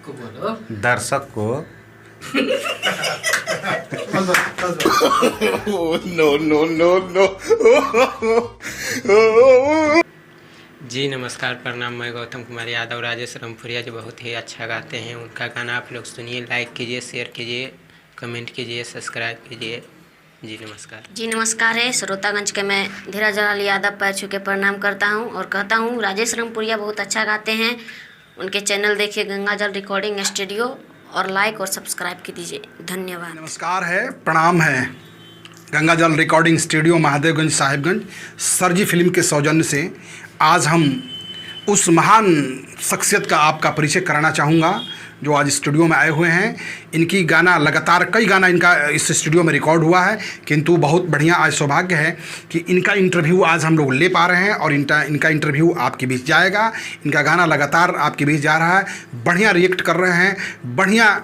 को बोलो, दर्शक को। No no no no. जी नमस्कार, प्रणाम। मैं गौतम कुमार यादव। राजेश रामपुरिया जो बहुत ही अच्छा गाते हैं, उनका गाना आप लोग सुनिए, लाइक कीजिए, शेयर कीजिए, कमेंट कीजिए, सब्सक्राइब कीजिए। जी नमस्कार। जी नमस्कार है श्रोतागंज के मैं धीरज लाल यादव पैर छू के प्रणाम करता हूं और कहता हूं राजेश रामपुरिया बहुत अच्छा गाते हैं। उनके चैनल देखिए गंगा जल रिकॉर्डिंग स्टूडियो और लाइक और सब्सक्राइब कीजिए। धन्यवाद। नमस्कार है, प्रणाम है। गंगा जल रिकॉर्डिंग स्टूडियो महादेवगंज साहिबगंज सरजी फिल्म के सौजन्य से आज हम उस महान शख्सियत का आपका परिचय कराना चाहूँगा जो आज स्टूडियो में आए हुए हैं। इनकी गाना लगातार कई गाना इनका इस स्टूडियो में रिकॉर्ड हुआ है, किंतु बहुत बढ़िया आज सौभाग्य है कि इनका इंटरव्यू आज हम लोग ले पा रहे हैं और इनका इंटरव्यू आपके बीच जाएगा। इनका गाना लगातार आपके बीच जा रहा है, बढ़िया रिएक्ट कर रहे हैं, बढ़िया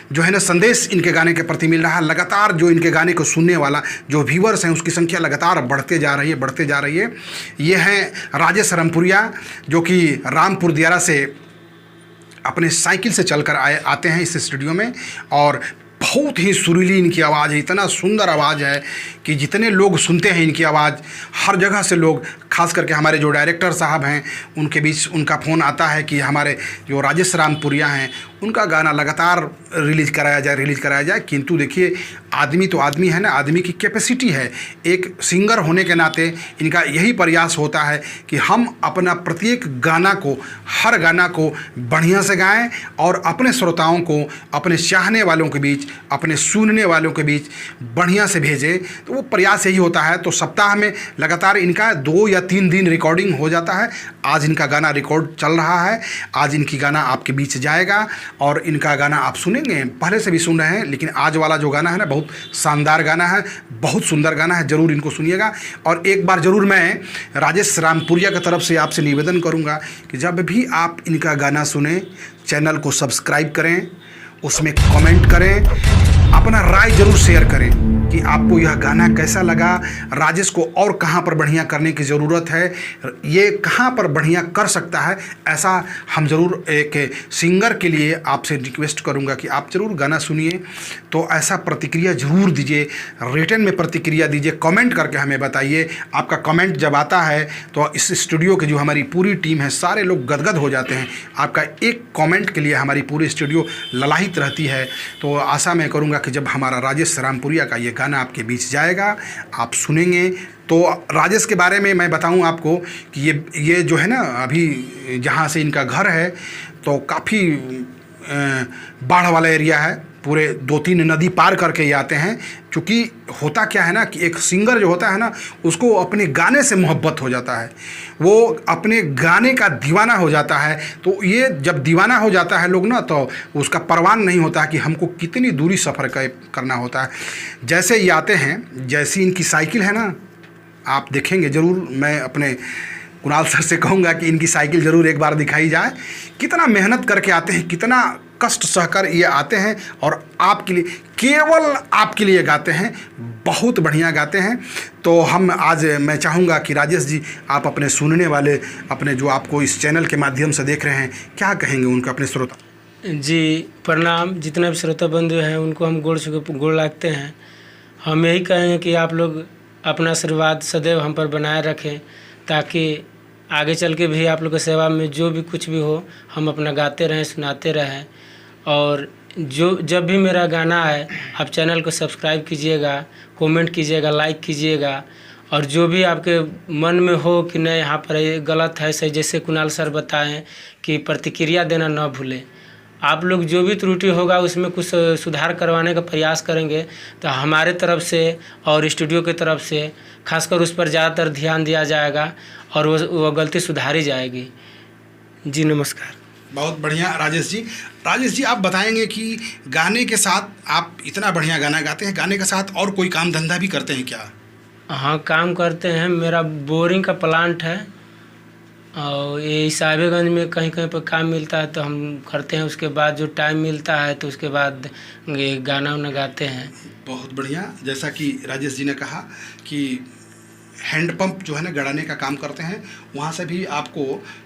जो है ना संदेश इनके गाने के प्रति मिल रहा है। लगातार जो इनके गाने को सुनने वाला जो व्यूअर्स हैं उसकी संख्या लगातार बढ़ते जा रही है। ये हैं राजेश रामपुरिया, जो कि रामपुर दियारा से अपने साइकिल से चलकर आते हैं इस स्टूडियो में। और बहुत ही सुरीली इनकी आवाज़ है, इतना सुंदर आवाज़ है कि जितने लोग सुनते हैं इनकी आवाज़, हर जगह से लोग, खास करके हमारे जो डायरेक्टर साहब हैं उनके बीच उनका फ़ोन आता है कि हमारे जो राजेश रामपुरिया हैं उनका गाना लगातार रिलीज़ कराया जाए। किंतु देखिए, आदमी तो आदमी है ना, आदमी की कैपेसिटी है। एक सिंगर होने के नाते इनका यही प्रयास होता है कि हम अपना प्रत्येक गाना को, हर गाना को बढ़िया से गाएं और अपने श्रोताओं को, अपने चाहने वालों के बीच, अपने सुनने वालों के बीच बढ़िया से भेजें। तो वो प्रयास यही होता है। तो सप्ताह में लगातार इनका 2 या 3 दिन रिकॉर्डिंग हो जाता है। आज इनका गाना रिकॉर्ड चल रहा है, आज इनकी गाना आपके बीच जाएगा और इनका गाना आप सुनेंगे, पहले से भी सुन रहे हैं, लेकिन आज वाला जो गाना है ना बहुत शानदार गाना है, बहुत सुंदर गाना है। ज़रूर इनको सुनिएगा। और एक बार ज़रूर मैं राजेश रामपुरिया की तरफ से आपसे निवेदन करूंगा कि जब भी आप इनका गाना सुने, चैनल को सब्सक्राइब करें, उसमें कमेंट करें, अपना राय ज़रूर शेयर करें कि आपको यह गाना कैसा लगा, राजेश को और कहाँ पर बढ़िया करने की ज़रूरत है, ये कहाँ पर बढ़िया कर सकता है। ऐसा हम ज़रूर एक सिंगर के लिए आपसे रिक्वेस्ट करूँगा कि आप ज़रूर गाना सुनिए, तो ऐसा प्रतिक्रिया ज़रूर दीजिए, रिटर्न में प्रतिक्रिया दीजिए, कमेंट करके हमें बताइए। आपका कमेंट जब आता है तो इस स्टूडियो की जो हमारी पूरी टीम है, सारे लोग गदगद हो जाते हैं। आपका एक कमेंट के लिए हमारी पूरी स्टूडियो ललाहित रहती है। तो आशा मैं करूँगा कि जब हमारा राजेश रामपुरिया का ये गाना आपके बीच जाएगा, आप सुनेंगे। तो राजेश के बारे में मैं बताऊं आपको कि ये जो है ना, अभी जहाँ से इनका घर है तो काफ़ी बाढ़ वाला एरिया है, पूरे 2-3 नदी पार करके ये आते हैं। क्योंकि होता क्या है ना कि एक सिंगर जो होता है ना, उसको अपने गाने से मोहब्बत हो जाता है, वो अपने गाने का दीवाना हो जाता है। तो ये जब दीवाना हो जाता है लोग ना, तो उसका परवान नहीं होता कि हमको कितनी दूरी सफ़र करना होता है। जैसे ये आते हैं, जैसी इनकी साइकिल है ना, आप देखेंगे ज़रूर। मैं अपने कुणाल सर से कहूँगा कि इनकी साइकिल ज़रूर एक बार दिखाई जाए। कितना मेहनत करके आते हैं, कितना कष्ट सहकर ये आते हैं और आपके लिए, केवल आपके लिए गाते हैं। बहुत बढ़िया गाते हैं। तो मैं चाहूँगा कि राजेश जी, आप अपने सुनने वाले, अपने जो आपको इस चैनल के माध्यम से देख रहे हैं, क्या कहेंगे उनको, अपने श्रोता? जी प्रणाम। जितने भी श्रोता बंधु हैं उनको हम गोड़ लागते हैं। हम यही कहेंगे कि आप लोग अपना आशीर्वाद सदैव हम पर बनाए रखें, ताकि आगे चल के भी आप लोग की सेवा में जो भी कुछ भी हो, हम अपना गाते रहें, सुनाते रहें। और जब भी मेरा गाना आए, आप चैनल को सब्सक्राइब कीजिएगा, कमेंट कीजिएगा, लाइक कीजिएगा। और जो भी आपके मन में हो कि नहीं यहाँ पर ये गलत है, सही, जैसे कुणाल सर बताएं कि प्रतिक्रिया देना ना भूलें। आप लोग जो भी त्रुटि होगा उसमें कुछ सुधार करवाने का प्रयास करेंगे तो हमारे तरफ से और स्टूडियो की तरफ से खासकर उस पर ज़्यादातर ध्यान दिया जाएगा और वो गलती सुधारी जाएगी। जी नमस्कार। बहुत बढ़िया राजेश जी। राजेश जी, आप बताएंगे कि गाने के साथ, आप इतना बढ़िया गाना गाते हैं, गाने के साथ और कोई काम धंधा भी करते हैं क्या? हाँ, काम करते हैं। मेरा बोरिंग का प्लांट है और ये साहिबगंज में कहीं कहीं पर काम मिलता है तो हम करते हैं। उसके बाद जो टाइम मिलता है तो उसके बाद ये गाना गाते हैं। बहुत बढ़िया। जैसा कि राजेश जी ने कहा कि हैंडपंप जो है ना गड़ाने का काम करते हैं, वहाँ से भी आपको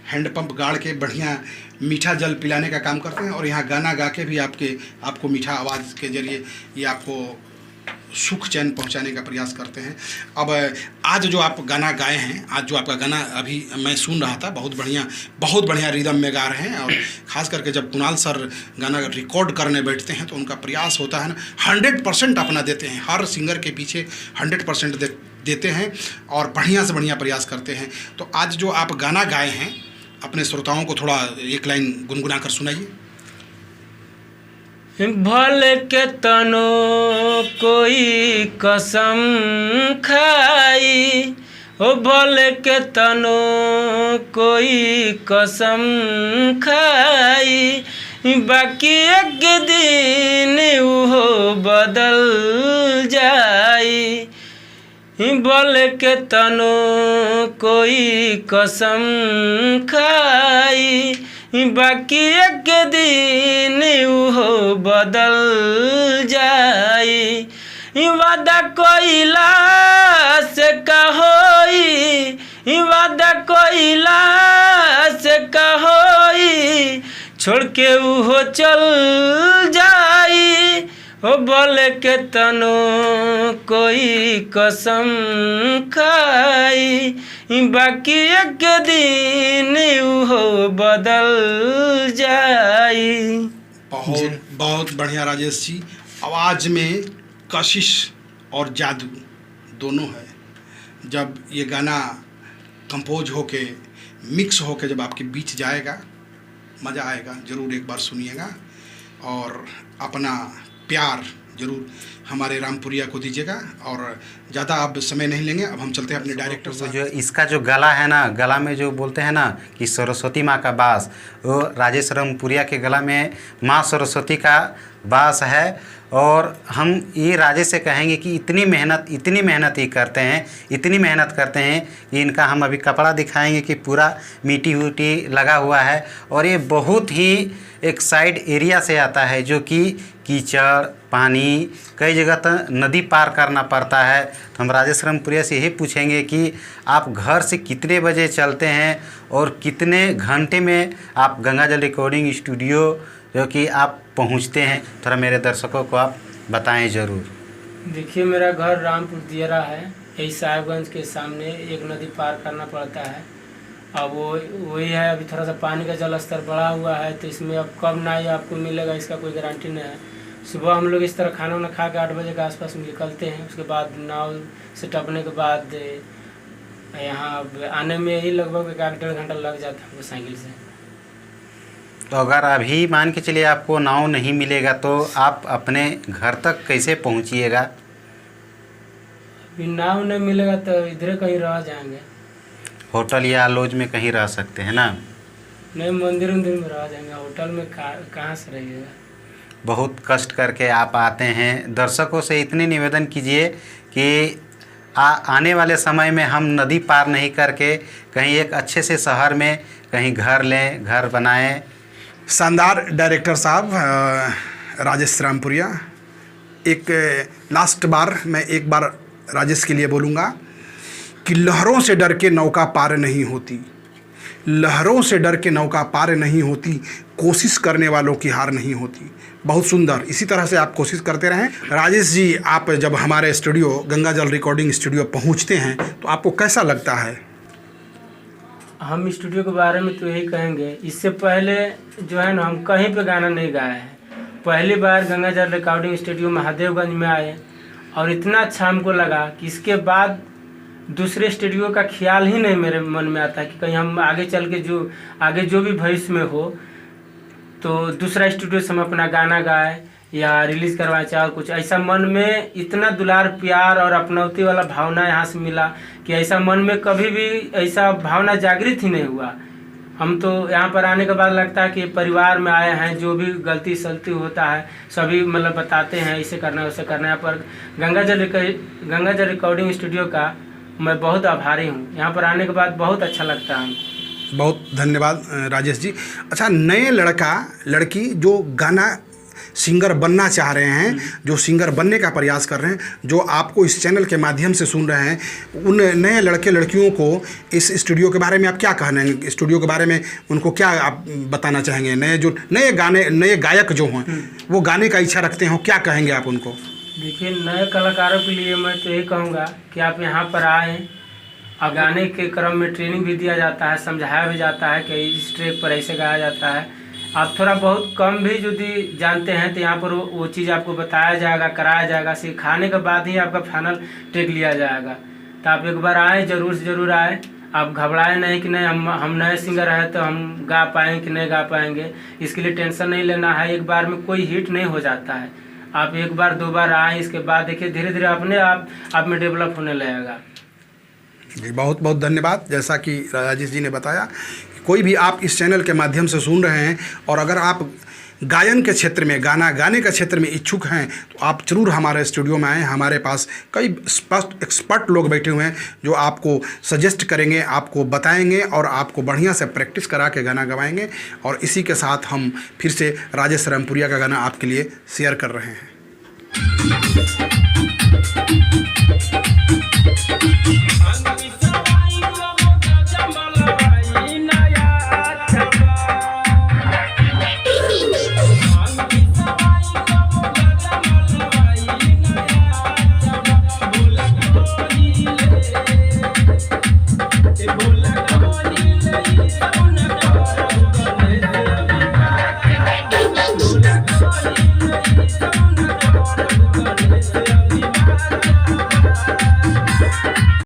हैंडपंप गाड़ के बढ़िया मीठा जल पिलाने का काम करते हैं, और यहाँ गाना गा के भी आपको मीठा आवाज़ के जरिए ये आपको सुख चैन पहुंचाने का प्रयास करते हैं। अब आज जो आप गाना गाए हैं, आज जो आपका गाना अभी मैं सुन रहा था, बहुत बढ़िया रिदम में गा रहे हैं। और ख़ास करके जब कुणाल सर गाना रिकॉर्ड करने बैठते हैं तो उनका प्रयास होता है ना 100% अपना देते हैं, हर सिंगर के पीछे 100% देते हैं और बढ़िया से बढ़िया प्रयास करते हैं। तो आज जो आप गाना गाए हैं, अपने श्रोताओं को थोड़ा एक लाइन गुनगुना कर सुनाइए। भले के तनो कोई कसम खाई, ओ भले के तनो कोई कसम खाई, बाकी एक दिन वो बदल जाई। भले के तनो कोई कसम खाई, बाकी एक दिन वो बदल जाई। वादा कोइला से का होई, वादा कोइला से का होई, छोड़ के वो चल जाई। ओ बोले के तनो कोई कसम खाई, बाकी एक दिन वो बदल जाई। बहुत बढ़िया राजेश जी। आवाज़ में कशिश और जादू दोनों है। जब ये गाना कंपोज होके मिक्स होके जब आपके बीच जाएगा, मज़ा आएगा। ज़रूर एक बार सुनिएगा और अपना प्यार ज़रूर हमारे रामपुरिया को दीजिएगा। और ज़्यादा अब समय नहीं लेंगे, अब हम चलते हैं अपने डायरेक्टर साहब। जो इसका जो गला है ना, गला में जो बोलते हैं ना कि सरस्वती माँ का वास, वो राजेश रामपुरिया के गला में माँ सरस्वती का वास है। और हम ये राजेश से कहेंगे कि इतनी मेहनत ही करते हैं, इतनी मेहनत करते हैं कि इनका हम अभी कपड़ा दिखाएंगे कि पूरा मिट्टी उटी लगा हुआ है। और ये बहुत ही एक साइड एरिया से आता है, जो कि कीचड़ पानी, कई जगह तो नदी पार करना पड़ता है। तो हम राजेश रामपुरिया से यही पूछेंगे कि आप घर से कितने बजे चलते हैं और कितने घंटे में आप गंगाजल रिकॉर्डिंग स्टूडियो जो कि आप पहुंचते हैं, थोड़ा मेरे दर्शकों को आप बताएं ज़रूर। देखिए, मेरा घर रामपुर दियरा है, यही साहिबगंज के सामने एक नदी पार करना पड़ता है। अब वही है, अभी थोड़ा सा पानी का जल स्तर बढ़ा हुआ है, तो इसमें अब कब ना आपको मिलेगा इसका कोई गारंटी नहीं है। सुबह हम लोग इस तरह खाना वाना खा के 8 बजे के आसपास निकलते हैं। उसके बाद नाव से टपने के बाद यहाँ आने में ही लगभग 1-1.5 घंटा लग जाता है हमको साइकिल से। तो अगर अभी मान के चलिए आपको नाव नहीं मिलेगा तो आप अपने घर तक कैसे पहुंचिएगा? अभी नाव नहीं मिलेगा तो इधर कहीं रह जाएंगे, होटल या लॉज में कहीं रह सकते हैं ना? नहीं, मंदिर में रह जाएंगे, होटल में कहाँ से रहिएगा। बहुत कष्ट करके आप आते हैं। दर्शकों से इतनी निवेदन कीजिए कि आने वाले समय में हम नदी पार नहीं करके कहीं एक अच्छे से शहर में कहीं घर लें, घर बनाएं। शानदार डायरेक्टर साहब राजेश रामपुरिया। एक लास्ट बार मैं एक बार राजेश के लिए बोलूँगा कि लहरों से डर के नौका पार नहीं होती, लहरों से डर के नौका पार नहीं होती, कोशिश करने वालों की हार नहीं होती। बहुत सुंदर, इसी तरह से आप कोशिश करते रहें। राजेश जी, आप जब हमारे स्टूडियो गंगाजल रिकॉर्डिंग स्टूडियो पहुंचते हैं तो आपको कैसा लगता है? हम स्टूडियो के बारे में तो यही कहेंगे, इससे पहले जो है ना हम कहीं पे गाना नहीं गाए हैं। पहली बार गंगाजल रिकॉर्डिंग स्टूडियो महादेवगंज में आए और इतना अच्छा हमको लगा कि इसके बाद दूसरे स्टूडियो का ख्याल ही नहीं मेरे मन में आता कि कहीं हम आगे चल के जो भी भविष्य में हो तो दूसरा स्टूडियो से हम अपना गाना गाए या रिलीज़ करवाएं, चाहे कुछ ऐसा। मन में इतना दुलार प्यार और अपनौती वाला भावना यहाँ से मिला कि ऐसा मन में कभी भी ऐसा भावना जागृत ही नहीं हुआ। हम तो यहाँ पर आने के बाद लगता है कि परिवार में आए हैं, जो भी गलती सलती होता है सभी मतलब बताते हैं, इसे करना है उसे करना है। पर गंगाजल रिकॉर्डिंग स्टूडियो का मैं बहुत आभारी हूँ। यहाँ पर आने के बाद बहुत अच्छा लगता है हमको। बहुत धन्यवाद राजेश जी। अच्छा, नए लड़का लड़की जो गाना सिंगर बनना चाह रहे हैं, जो सिंगर बनने का प्रयास कर रहे हैं, जो आपको इस चैनल के माध्यम से सुन रहे हैं, उन नए लड़के लड़कियों को इस स्टूडियो के बारे में आप क्या कहना है? स्टूडियो के बारे में उनको क्या आप बताना चाहेंगे? नए गायक जो हैं वो गाने का इच्छा रखते हो, क्या कहेंगे आप उनको? देखिए, नए कलाकारों के लिए मैं तो ये कहूँगा कि आप यहाँ पर आएँ और गाने के क्रम में ट्रेनिंग भी दिया जाता है, समझाया भी जाता है कि इस ट्रैक पर ऐसे गाया जाता है। आप थोड़ा बहुत कम भी यदि जानते हैं तो यहाँ पर वो चीज़ आपको बताया जाएगा, कराया जाएगा। सिखाने के बाद ही आपका फाइनल ट्रैक लिया जाएगा। तो आप एक बार आए, ज़रूर से ज़रूर आए। आप घबराए नहीं कि नहीं हम नए सिंगर हैं तो हम गा पाएंगे कि नहीं गा पाएंगे, इसके लिए टेंशन नहीं लेना है। एक बार में कोई हिट नहीं हो जाता है। आप एक बार दो बार आए, इसके बाद देखिए धीरे धीरे अपने आप में डेवलप होने लगेगा। जी, बहुत बहुत धन्यवाद। जैसा कि राजेश जी ने बताया, कोई भी आप इस चैनल के माध्यम से सुन रहे हैं और अगर आप गायन के क्षेत्र में, गाना गाने के क्षेत्र में इच्छुक हैं तो आप ज़रूर हमारे स्टूडियो में आएँ। हमारे पास कई एक्सपर्ट लोग बैठे हुए हैं जो आपको सजेस्ट करेंगे, आपको बताएंगे और आपको बढ़िया से प्रैक्टिस करा के गाना गवाएंगे। और इसी के साथ हम फिर से राजेश रामपुरिया का गाना आपके लिए शेयर कर रहे हैं।